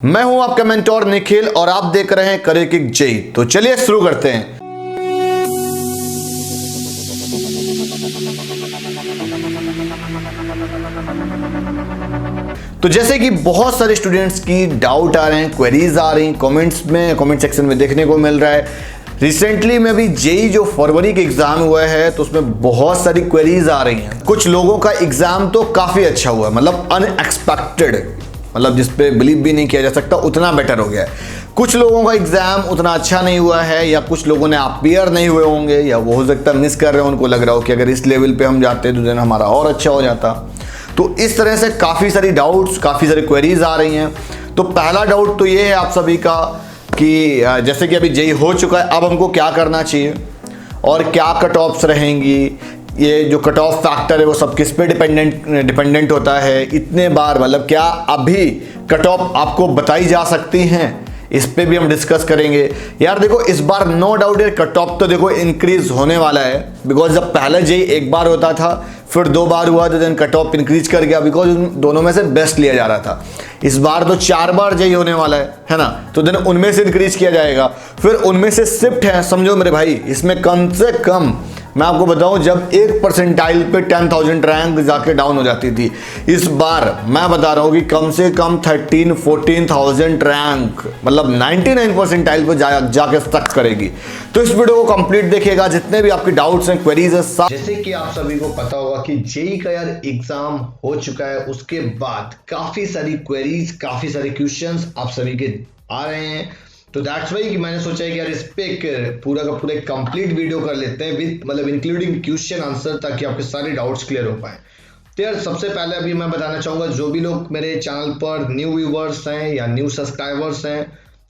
मैं हूं आपका मेंटोर निखिल और आप देख रहे हैं करियर किक जेई। तो चलिए शुरू करते हैं। तो जैसे कि बहुत सारे स्टूडेंट्स की डाउट आ रहे हैं, क्वेरीज आ रही हैं, कमेंट सेक्शन में देखने को मिल रहा है। रिसेंटली में भी जेई जो फरवरी के एग्जाम हुआ है तो उसमें बहुत सारी क्वेरीज आ रही हैं। कुछ लोगों का एग्जाम तो काफी अच्छा हुआ, मतलब अनएक्सपेक्टेड, मतलब जिस पे बिलीव भी नहीं किया जा सकता, उतना बेटर हो गया है। कुछ लोगों का एग्जाम उतना अच्छा नहीं हुआ है, या कुछ लोगों ने अपीयर नहीं हुए होंगे, या वो हो सकता है मिस कर रहे हो, उनको लग रहा हो कि अगर इस लेवल पे हम जाते तो देन हमारा और अच्छा हो जाता। तो इस तरह से काफ़ी सारी डाउट्स, काफ़ी सारी क्वेरीज आ रही हैं। तो पहला डाउट तो ये है आप सभी का कि जैसे कि अभी जेई हो चुका है, अब हमको क्या करना चाहिए और क्या कट ऑफ्स रहेंगी। ये जो कट ऑफ फैक्टर है वो सब किस पे डिपेंडेंट होता है, इतने बार, मतलब क्या अभी कट ऑफ आपको बताई जा सकती हैं, इस पे भी हम डिस्कस करेंगे। यार देखो, इस बार नो डाउट ये कट ऑफ तो देखो इंक्रीज होने वाला है, बिकॉज जब पहले जेई एक बार होता था, फिर 2 बार हुआ तो देन कट ऑफ इंक्रीज कर गया, बिकॉज उन दोनों में से बेस्ट लिया जा रहा था। इस बार तो 4 बार जेई होने वाला है ना, तो देन उनमें से इंक्रीज किया जाएगा, फिर उनमें से शिफ्ट है। समझो मेरे भाई, इसमें कम से कम मैं आपको बताऊं, जब 1% पे 10,000 रैंक जाके डाउन हो जाती थी, इस बार मैं बता रहा हूं कि कम से कम 13-14,000 रैंक, मतलब 99% पे जाके स्टक करेगी। तो इस वीडियो को कंप्लीट देखिएगा, जितने भी आपके डाउट्स हैं, क्वेरीज है, सब। जैसे कि आप सभी को पता होगा कि जेई का यार एग्जाम हो चुका है, उसके बाद काफी सारी क्वेरीज, काफी सारे क्वेश्चंस आप सभी के आ रहे हैं। तो दैट्स वाई कि मैंने सोचा है कि यार इस पे पूरा का पूरा कंप्लीट वीडियो कर लेते हैं, विद मतलब इंक्लूडिंग क्वेश्चन आंसर, ताकि आपके सारे डाउट्स क्लियर हो पाए। तो यार सबसे पहले अभी मैं बताना चाहूंगा, जो भी लोग मेरे चैनल पर न्यू व्यूवर्स हैं या न्यू सब्सक्राइबर्स हैं,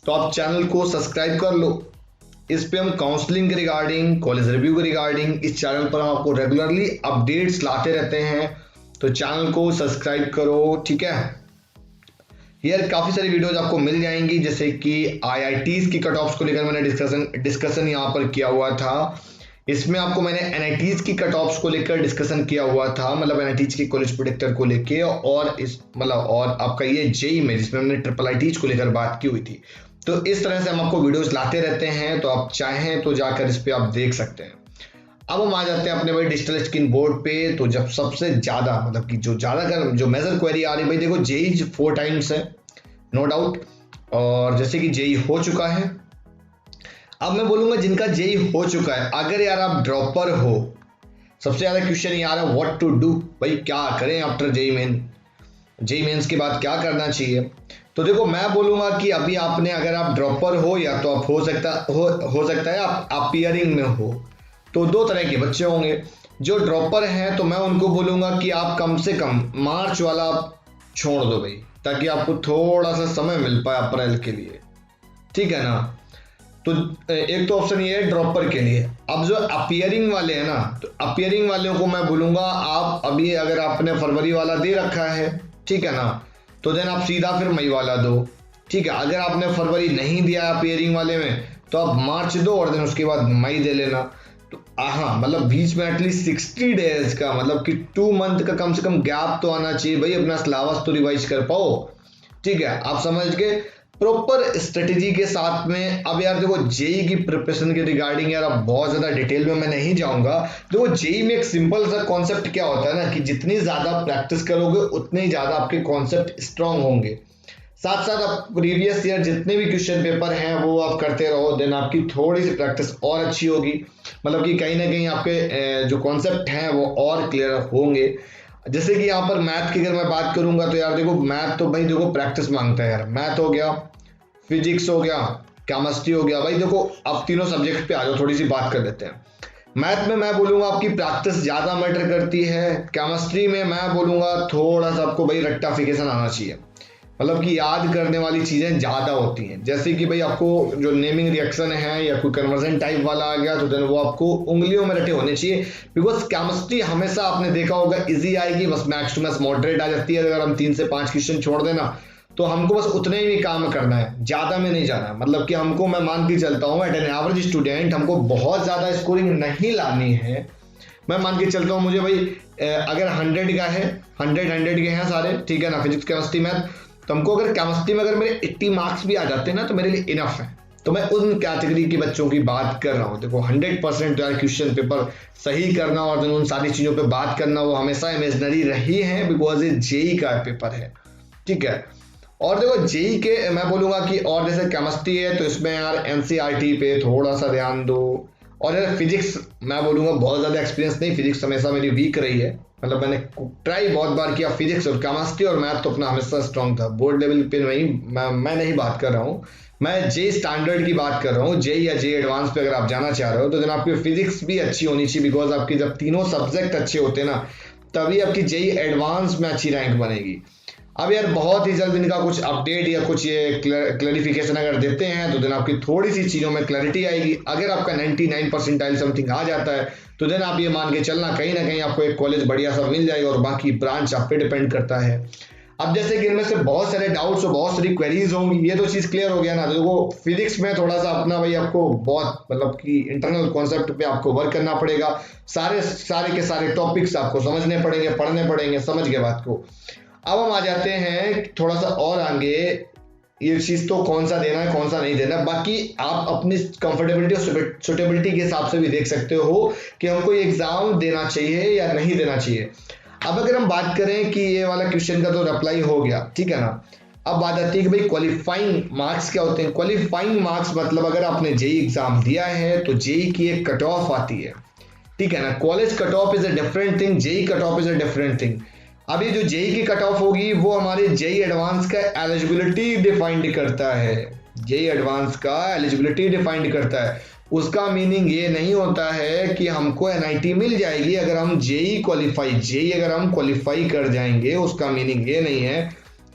तो आप चैनल को सब्सक्राइब कर लो। इस पे हम काउंसलिंग के रिगार्डिंग, कॉलेज रिव्यू के रिगार्डिंग, इस चैनल पर हम आपको रेगुलरली अपडेट्स लाते रहते हैं। तो चैनल को सब्सक्राइब करो, ठीक है। यार काफी सारी वीडियोज आपको मिल जाएंगी, जैसे कि आईआईटीज की कट ऑफ्स को लेकर मैंने डिस्कशन यहाँ पर किया हुआ था। इसमें आपको मैंने एनआईटीज की कट ऑफ्स को लेकर डिस्कशन किया हुआ था, मतलब एनआईटीज के कॉलेज प्रोटेक्टर को लेकर, और इस मतलब और आपका ये जेई में जिसमें हमने ट्रिपल आईटीज को लेकर बात की हुई थी। तो इस तरह से हम आपको वीडियोज लाते रहते हैं, तो आप चाहें तो जाकर इस पे आप देख सकते हैं। अब हम आ जाते हैं अपने भाई डिजिटल स्क्रीन बोर्ड पे। तो जब सबसे ज्यादा, मतलब कि जो मेजर क्वेरी आ रही है भाई, देखो जेई 4 टाइम्स है, नो डाउट, और जैसे कि जेई हो चुका है। अब मैं बोलूंगा जिनका जेई हो चुका है, अगर यार आप ड्रॉपर हो, सबसे ज्यादा क्वेश्चन ये आ रहा है व्हाट टू डू, भाई क्या करें आफ्टर जेई मेंस के बाद क्या करना चाहिए। तो देखो मैं बोलूंगा कि अभी आपने, अगर आप ड्रॉपर हो, या तो आप हो सकता है आप अपीयरिंग में हो, तो 2 तरह के बच्चे होंगे। जो ड्रॉपर हैं तो मैं उनको बोलूंगा कि आप कम से कम मार्च वाला छोड़ दो भाई, ताकि आपको थोड़ा सा समय मिल पाए अप्रैल के लिए, ठीक है ना। तो एक तो ऑप्शन ये है ड्रॉपर के लिए। अब जो अपीयरिंग वाले हैं ना, तो अपीयरिंग वालों को मैं बोलूंगा, आप अभी अगर आपने फरवरी वाला दे रखा है, ठीक है ना, तो देन आप सीधा फिर मई वाला दो, ठीक है। अगर आपने फरवरी नहीं दिया अपीयरिंग वाले में, तो आप मार्च दो और देन उसके बाद मई दे लेना। तो हाँ, मतलब बीच में एटलीस्ट 60 डेज का, मतलब कि 2 मंथ का कम से कम गैप तो आना चाहिए भाई, अपना सिलेबस तो रिवाइज कर पाओ, ठीक है। आप समझ गए, प्रॉपर स्ट्रेटेजी के साथ में। अब यार देखो, जेई की प्रिपरेशन के रिगार्डिंग यार अब बहुत ज्यादा डिटेल में मैं नहीं जाऊंगा। देखो जेई में एक सिंपल सा कॉन्सेप्ट क्या होता है ना, कि जितनी ज्यादा प्रैक्टिस करोगे उतने ही ज्यादा आपके कॉन्सेप्ट स्ट्रांग होंगे। साथ साथ आप प्रीवियस ईयर जितने भी क्वेश्चन पेपर हैं वो आप करते रहो, देन आपकी थोड़ी सी प्रैक्टिस और अच्छी होगी, मतलब कि कहीं ना कहीं आपके जो कॉन्सेप्ट हैं वो और क्लियर होंगे। जैसे कि यहाँ पर मैथ की अगर मैं बात करूंगा, तो यार देखो मैथ तो भाई देखो प्रैक्टिस मांगता है यार। मैथ हो गया, फिजिक्स हो गया, केमिस्ट्री हो गया, भाई देखो अब तीनों सब्जेक्ट पे आ जाओ, थोड़ी सी बात कर लेते हैं। मैथ में मैं बोलूंगा आपकी प्रैक्टिस ज्यादा मैटर करती है। केमिस्ट्री में मैं बोलूंगा थोड़ा सा आपको भाई रट्टाफिकेशन आना चाहिए, मतलब कि याद करने वाली चीजें ज्यादा होती हैं। जैसे कि भाई आपको जो नेमिंग रिएक्शन है या कोई कन्वर्जन टाइप वाला आ गया, तो देन वो आपको उंगलियों में रटे होने चाहिए, बिकॉज केमिस्ट्री हमेशा आपने देखा होगा इजी आएगी, बस मैक्स टू मैक्स मॉडरेट आ जाती है। अगर हम 3 से 5 क्वेश्चन छोड़ देना, तो हमको बस उतने ही काम करना है, ज्यादा में नहीं जाना। मतलब कि हमको, मैं मान के चलता हूँ एट एन एवरेज स्टूडेंट, हमको बहुत ज्यादा स्कोरिंग नहीं लानी है। मैं मान के चलता हूँ, मुझे भाई अगर 100 का है, 100 के हैं सारे, ठीक है ना, फिजिक्स केमिस्ट्री मैथ, तो हमको अगर केमिस्ट्री में अगर मेरे 80 मार्क्स भी आ जाते हैं ना तो मेरे लिए इनफ है। तो मैं उन कैटेगरी के बच्चों की बात कर रहा हूँ। देखो 100% यार क्वेश्चन पेपर सही करना और उन सारी चीजों पे बात करना वो हमेशा इमेजिनरी रही है, बिकॉज ये जेई का पेपर है, ठीक है। और देखो जेई के मैं बोलूंगा कि और जैसे केमिस्ट्री है तो इसमें यार एनसीईआरटी पे थोड़ा सा ध्यान दो। और यार फिजिक्स मैं बोलूंगा बहुत ज्यादा एक्सपीरियंस नहीं, फिजिक्स हमेशा मेरी वीक रही है, मतलब मैंने ट्राई बहुत बार किया फिजिक्स और केमिस्ट्री, और मैथ तो अपना हमेशा स्ट्रॉन्ग था। बोर्ड लेवल पे मैं नहीं बात कर रहा हूँ, मैं जे स्टैंडर्ड की बात कर रहा हूँ। जे या जे एडवांस पे अगर आप जाना चाह रहे हो तो देन आपकी फिजिक्स भी अच्छी होनी चाहिए, बिकॉज आपकी जब तीनों सब्जेक्ट अच्छे होते हैं ना तभी आपकी जे एडवांस में अच्छी रैंक बनेगी। अब यार बहुत ही जल्द इनका कुछ अपडेट या कुछ ये क्लैरिफिकेशन अगर देते हैं तो देन आपकी थोड़ी सी चीजों में क्लैरिटी आएगी। अगर आपका 99 परसेंटाइल समथिंग आ जाता है तो देन आप ये मान के चलना कहीं ना कहीं आपको एक कॉलेज बढ़िया सा मिल जाएगा, और बाकी ब्रांच आप पे डिपेंड करता है। अब जैसे कि इनमें से बहुत सारे डाउट्स और बहुत सारी क्वेरीज होंगी, ये तो चीज क्लियर हो गया ना। तो वो फिजिक्स में थोड़ा सा अपना भाई आपको बहुत मतलब कि इंटरनल कॉन्सेप्ट पे आपको वर्क करना पड़ेगा, सारे के सारे टॉपिक्स आपको समझने पड़ेंगे, पढ़ने पड़ेंगे, समझ गए बात को। अब हम आ जाते हैं थोड़ा सा और आगे, ये चीज तो कौन सा देना है कौन सा नहीं देना, बाकी आप अपनी कंफर्टेबिलिटी और सुटेबिलिटी के हिसाब से भी देख सकते हो कि हमको ये एग्जाम देना चाहिए या नहीं देना चाहिए। अब अगर हम बात करें कि ये वाला क्वेश्चन का तो रिप्लाई हो गया, ठीक है ना। अब बात आती है कि भाई क्वालिफाइंग मार्क्स क्या होते हैं। क्वालिफाइंग मार्क्स मतलब अगर आपने जेई एग्जाम दिया है तो जेई की एक कट ऑफ आती है, ठीक है ना। College cut off is a different thing, JEE cut off is a different thing. अब ये जो जेई की कट ऑफ होगी वो हमारे जेई एडवांस का एलिजिबिलिटी डिफाइंड करता है, जेई एडवांस का एलिजिबिलिटी डिफाइंड करता है। उसका मीनिंग ये नहीं होता है कि हमको एनआईटी मिल जाएगी अगर हम जेई अगर हम क्वालिफाई कर जाएंगे, उसका मीनिंग ये नहीं है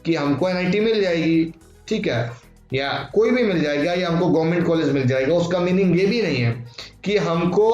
कि हमको एनआईटी मिल जाएगी, ठीक है, या कोई भी मिल जाएगा या हमको गवर्नमेंट कॉलेज मिल जाएगा। उसका मीनिंग ये भी नहीं है कि हमको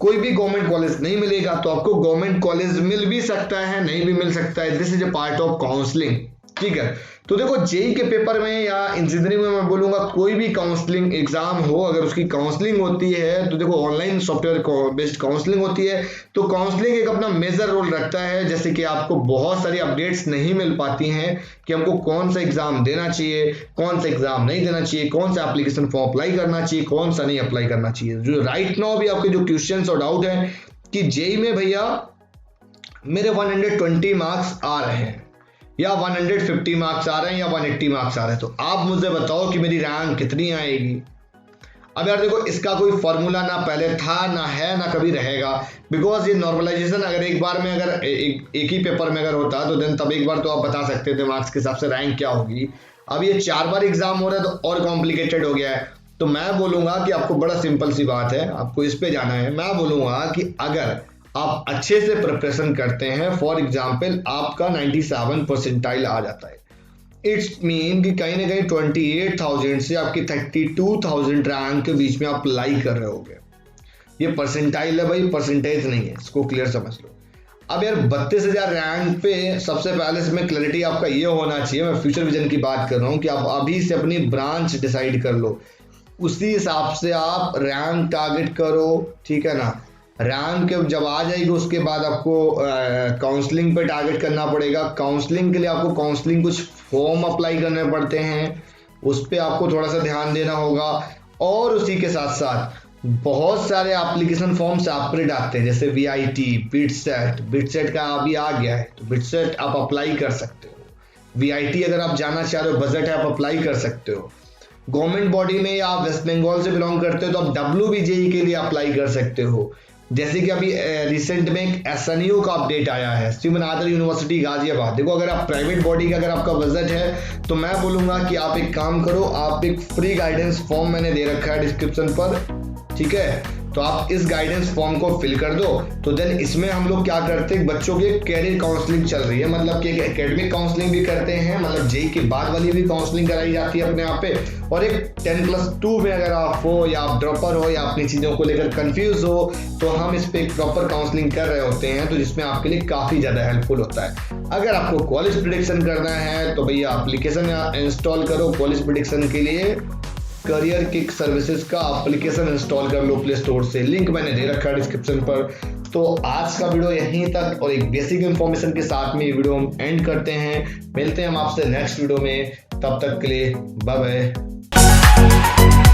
कोई भी गवर्नमेंट कॉलेज नहीं मिलेगा, तो आपको गवर्नमेंट कॉलेज मिल भी सकता है, नहीं भी मिल सकता है। This is a part of counselling, ठीक है। तो देखो जेई के पेपर में या इंजीनियरिंग में मैं बोलूंगा कोई भी काउंसलिंग एग्जाम हो, अगर उसकी काउंसलिंग होती है तो देखो ऑनलाइन सॉफ्टवेयर बेस्ड काउंसलिंग होती है, तो काउंसलिंग एक अपना मेजर रोल रखता है। जैसे कि आपको बहुत सारी अपडेट्स नहीं मिल पाती हैं कि हमको कौन सा एग्जाम देना चाहिए, कौन सा एग्जाम नहीं देना चाहिए, कौन सा एप्लीकेशन फॉर्म अप्लाई करना चाहिए, कौन सा नहीं अप्लाई करना चाहिए। जो राइट नाउ भी आपके जो क्वेश्चन और डाउट है कि जेई में भैया मेरे 120 मार्क्स आ रहे हैं या 150 मार्क्स आ रहे हैं या 180 मार्क्स आ रहे हैं, तो आप मुझे बताओ कि मेरी रैंक कितनी आएगी। अब यार देखो इसका कोई फॉर्मूला ना पहले था, ना है, ना कभी रहेगा, बिकॉज ये नॉर्मलाइजेशन अगर एक बार में अगर एक ही पेपर में अगर होता तो देन तब एक बार तो आप बता सकते थे मार्क्स के हिसाब से रैंक क्या होगी। अब ये 4 बार एग्जाम हो रहा है तो और कॉम्प्लिकेटेड हो गया है। तो मैं बोलूंगा कि आपको बड़ा सिंपल सी बात है, आपको इस पे जाना है। मैं बोलूंगा कि अगर आप अच्छे से प्रिपरेशन करते हैं, फॉर एग्जाम्पल आपका 97 परसेंटाइल आ जाता है, इट्स मीन कि कहीं ना कहीं 28,000 से आपकी 32,000 रैंक के बीच में आप अप्लाई कर रहे होगे। ये परसेंटाइल है भाई, परसेंटेज नहीं है, इसको क्लियर समझ लो। अब यार 32,000 रैंक पे सबसे पहले इसमें क्लैरिटी आपका ये होना चाहिए, मैं फ्यूचर विजन की बात कर रहा हूँ, कि आप अभी से अपनी ब्रांच डिसाइड कर लो, उसी हिसाब से आप रैंक टारगेट करो, ठीक है ना। रैंक जब आ जाएगी उसके बाद आपको काउंसलिंग पे टारगेट करना पड़ेगा। काउंसलिंग के लिए आपको काउंसलिंग कुछ फॉर्म अप्लाई करने पड़ते हैं, उस पर आपको थोड़ा सा ध्यान देना होगा। और उसी के साथ साथ बहुत सारे एप्लीकेशन फॉर्म सेपरेट आते हैं, जैसे VIT, बिटसेट का अभी आ गया है, तो बिटसेट आप अप्लाई कर सकते हो। VIT अगर आप जाना चाह रहे हो, बजट है, आप अप्लाई कर सकते हो। गवर्नमेंट बॉडी में या आप वेस्ट बंगाल से बिलोंग करते हो तो आप WBJE के लिए अप्लाई कर सकते हो। जैसे कि अभी रिसेंट में एक SNU का अपडेट आया है, श्रीमनादर यूनिवर्सिटी गाजियाबाद। देखो अगर आप प्राइवेट बॉडी का अगर आपका बजट है तो मैं बोलूंगा कि आप एक काम करो, आप एक फ्री गाइडेंस फॉर्म मैंने दे रखा है डिस्क्रिप्शन पर, ठीक है, तो आप इस गाइडेंस फॉर्म को फिल कर दो। तो देन इसमें हम लोग क्या करते हैं, बच्चों की कैरियर काउंसलिंग चल रही है, मतलब कि एक एकेडमिक काउंसलिंग भी करते हैं, मतलब जेई के बाद वाली भी काउंसलिंग कराई जाती है अपने आप पे, और एक 10+2 में अगर आप हो या आप ड्रॉपर हो या अपनी चीजों को लेकर कंफ्यूज हो तो हम इस पे एक प्रॉपर काउंसलिंग कर रहे होते हैं, तो जिसमें आपके लिए काफी ज्यादा हेल्पफुल होता है। अगर आपको कॉलेज प्रेडिक्शन करना है तो भैया एप्लीकेशन इंस्टॉल करो कॉलेज प्रेडिक्शन के लिए, करियर किक सर्विसेज का एप्लीकेशन इंस्टॉल कर लो प्ले स्टोर से, लिंक मैंने दे रखा है डिस्क्रिप्शन पर। तो आज का वीडियो यहीं तक और एक बेसिक इंफॉर्मेशन के साथ में ये वीडियो हम एंड करते हैं। मिलते हैं हम आपसे नेक्स्ट वीडियो में, तब तक के लिए बाय बाय।